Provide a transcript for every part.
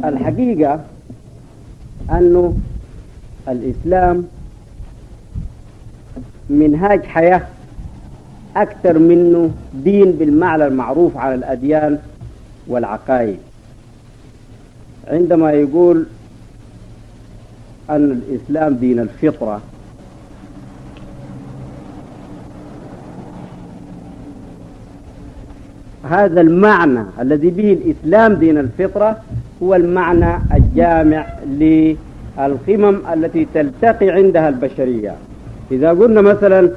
الحقيقة أنه الإسلام منهاج حياة أكثر منه دين بالمعنى المعروف على الأديان والعقائد. عندما يقول أن الإسلام دين الفطرة، هذا المعنى الذي به الإسلام دين الفطرة هو المعنى الجامع للقمم التي تلتقي عندها البشرية. إذا قلنا مثلا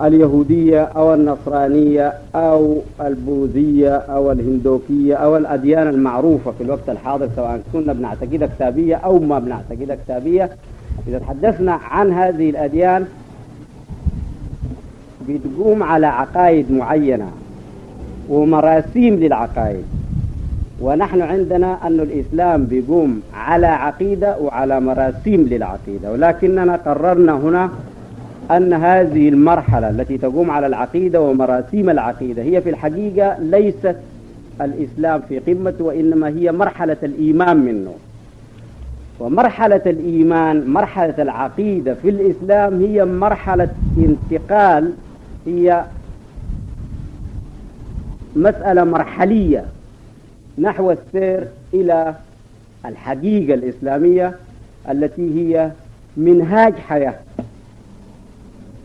اليهودية أو النصرانية أو البوذية أو الهندوكية أو الأديان المعروفة في الوقت الحاضر، سواء كنا بنعتقدها كتابية أو ما بنعتقدها كتابية، إذا تحدثنا عن هذه الأديان بتقوم على عقائد معينة ومراسيم للعقائد، ونحن عندنا أن الإسلام بيقوم على عقيدة وعلى مراسيم للعقيدة، ولكننا قررنا هنا أن هذه المرحلة التي تقوم على العقيدة ومراسيم العقيدة هي في الحقيقة ليست الإسلام في قمته، وإنما هي مرحلة الإيمان منه. ومرحلة الإيمان، مرحلة العقيدة في الإسلام هي مرحلة انتقال، هي مسألة مرحلية نحو السير إلى الحقيقة الإسلامية التي هي منهاج حياة.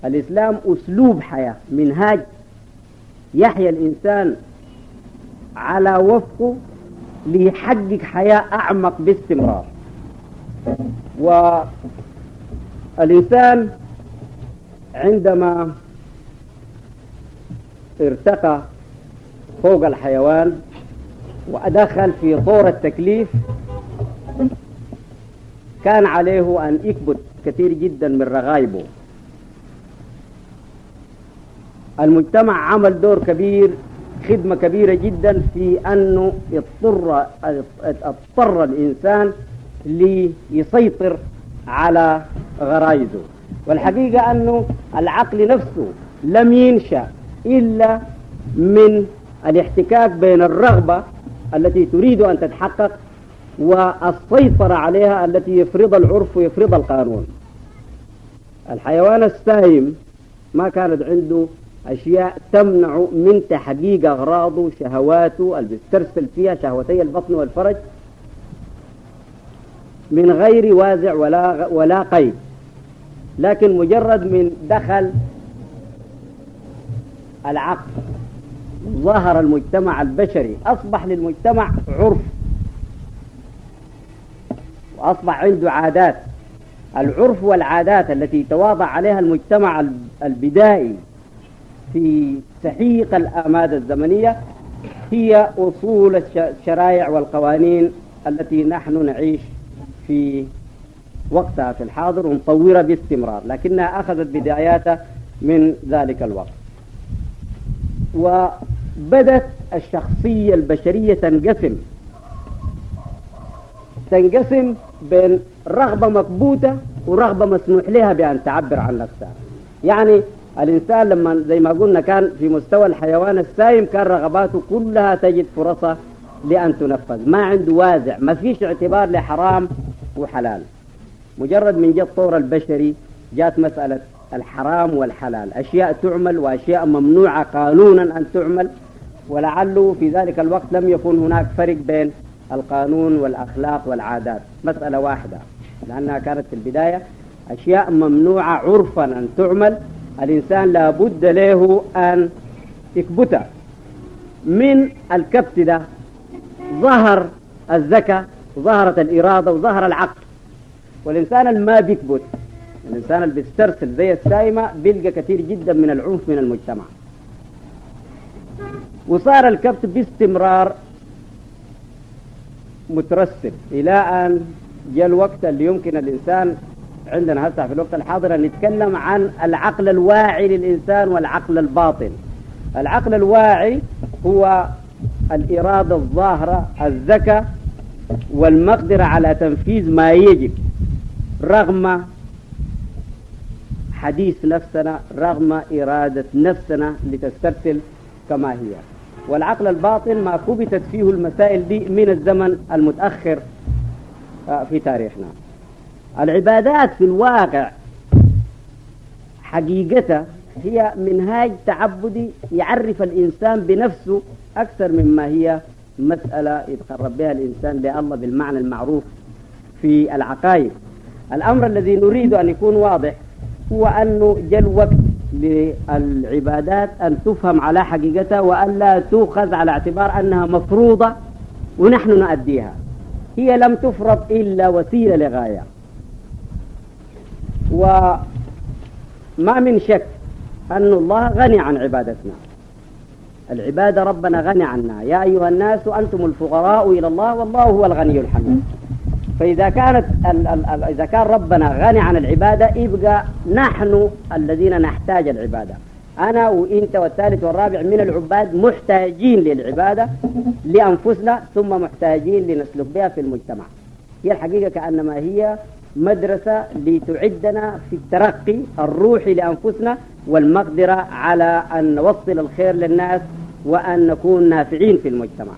الإسلام أسلوب حياة، منهاج يحيا الإنسان على وفقه ليحقق حياة أعمق باستمرار. والإنسان عندما ارتقى فوق الحيوان وأدخل في طور التكليف كان عليه أن يكبت كثير جدا من رغائبه. المجتمع عمل دور كبير، خدمة كبيرة جدا في أنه اضطر الإنسان ليسيطر على غرائزه. والحقيقة أنه العقل نفسه لم ينشأ إلا من الاحتكاك بين الرغبة التي تريد أن تتحقق والسيطرة عليها التي يفرض العرف ويفرض القانون. الحيوان السائم ما كانت عنده أشياء تمنع من تحقيق أغراضه، شهواته اللي بيسترسل فيها، شهوتي البطن والفرج، من غير وازع ولا قيد. لكن مجرد من دخل العقل ظهر المجتمع البشري، أصبح للمجتمع عرف وأصبح عنده عادات. العرف والعادات التي تواضع عليها المجتمع البدائي في سحيق الآماد الزمنية هي أصول الشرائع والقوانين التي نحن نعيش في وقتها في الحاضر ونطورها باستمرار، لكنها أخذت بداياتها من ذلك الوقت. وبدت الشخصية البشرية تنقسم بين رغبة مكبوتة ورغبة مسموح لها بأن تعبر عن نفسها. يعني الإنسان لما زي ما قلنا كان في مستوى الحيوان السائم كان رغباته كلها تجد فرصة لأن تنفذ، ما عنده وازع، ما فيش اعتبار لحرام وحلال. مجرد من جاء الطور البشري جاءت مسألة الحرام والحلال، أشياء تعمل وأشياء ممنوعة قانونا أن تعمل، ولعله في ذلك الوقت لم يكن هناك فرق بين القانون والأخلاق والعادات، مسألة واحدة، لأنها كانت في البداية أشياء ممنوعة عرفا أن تعمل، الإنسان لابد له أن يكبتها. من الكبت ده ظهر الذكاء، ظهرت الإرادة، وظهر العقل. والإنسان اللي ما بيكبت، الإنسان اللي بيسترسل زي السايمة، بيلقى كثير جدا من العنف من المجتمع. وصار الكبت باستمرار مترسب إلى أن جاء الوقت اللي يمكن الإنسان عندنا هسه في الوقت الحاضر أن نتكلم عن العقل الواعي للإنسان والعقل الباطن. العقل الواعي هو الإرادة الظاهرة، الذكاء والمقدرة على تنفيذ ما يجب رغم حديث نفسنا، رغم إرادة نفسنا لتسترسل كما هي. والعقل الباطن ما كبتت فيه المسائل دي من الزمن المتأخر في تاريخنا. العبادات في الواقع حقيقتها هي منهاج تعبدي يعرف الإنسان بنفسه أكثر مما هي مسألة يتقرب بها الإنسان لله بالمعنى المعروف في العقائد. الأمر الذي نريد أن يكون واضح هو أنه جاء الوقت للعبادات أن تفهم على حقيقتها وأن لا تؤخذ على اعتبار أنها مفروضة ونحن نؤديها. هي لم تفرض إلا وسيلة لغاية، وما من شك أن الله غني عن عبادتنا. العبادة ربنا غني عنها، يا أيها الناس أنتم الفقراء إلى الله والله هو الغني الحميد. فإذا إذا كان ربنا غني عن العبادة يبقى نحن الذين نحتاج العبادة، أنا وإنت والثالث والرابع من العباد محتاجين للعبادة لأنفسنا ثم محتاجين لنسلك بها في المجتمع. هي الحقيقة كأنما هي مدرسة لتعدنا في الترقي الروحي لأنفسنا والمقدرة على أن نوصل الخير للناس وأن نكون نافعين في المجتمع.